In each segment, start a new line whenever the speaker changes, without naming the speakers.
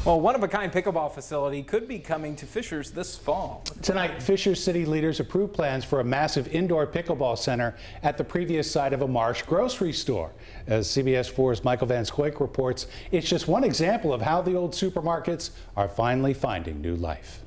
Well, one-of-a-kind pickleball facility could be coming to Fishers this fall.
Tonight, Fishers city leaders approved plans for a massive indoor pickleball center at the previous site of a Marsh grocery store. As CBS 4's Michael Van Scoik reports, it's just one example of how the old supermarkets are finally finding new life.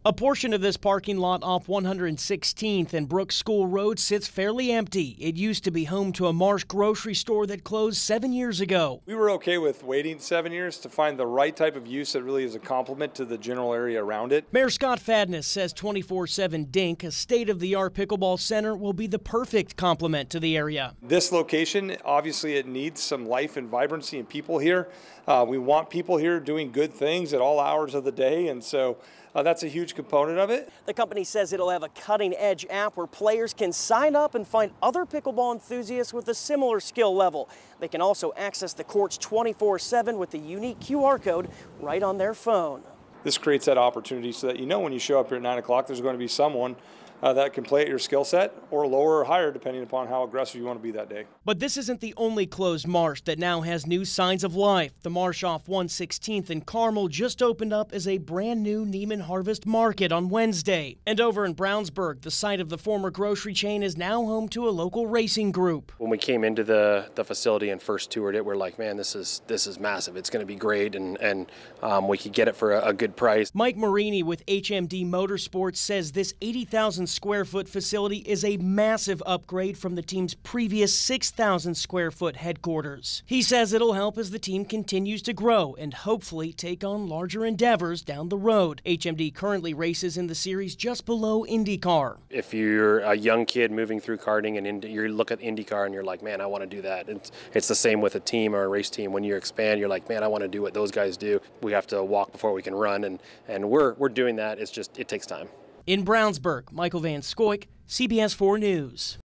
A portion of this parking lot off 116th and Brooks School Road sits fairly empty. It used to be home to a Marsh grocery store that closed 7 years ago.
We were okay with waiting 7 years to find the right type of use that really is a complement to the general area around it.
Mayor Scott Fadness says 24/7 Dink, a state-of-the-art pickleball center, will be the perfect complement to the area.
This location, obviously it needs some life and vibrancy and people here. We want people here doing good things at all hours of the day, and so that's a huge component of it.
The company says it'll have a cutting-edge app where players can sign up and find other pickleball enthusiasts with a similar skill level. They can also access the courts 24/7 with the unique QR code right on their phone.
This creates that opportunity so that you know when you show up here at 9 o'clock, there's going to be someone that can play at your skill set, or lower or higher depending upon how aggressive you want to be that day.
But this isn't the only closed Marsh that now has new signs of life. The Marsh off 116th and Carmel just opened up as a brand new Neiman Harvest Market on Wednesday. And over in Brownsburg, the site of the former grocery chain is now home to a local racing group.
When we came into the facility and first toured it, we're like, man, this is massive. It's going to be great, and we could get it for a good price.
Mike Marini with HMD Motorsports says this 80,000 square foot facility is a massive upgrade from the team's previous 6,000 square foot headquarters. He says it'll help as the team continues to grow and hopefully take on larger endeavors down the road. HMD currently races in the series just below IndyCar.
If you're a young kid moving through karting and you look at IndyCar and you're like, man, I want to do that. It's the same with a team or a race team. When you expand, you're like, man, I want to do what those guys do. We have to walk before we can run, and we're doing that. It's just, it takes time.
In Brownsburg, Michael Van Scoik, CBS 4 News.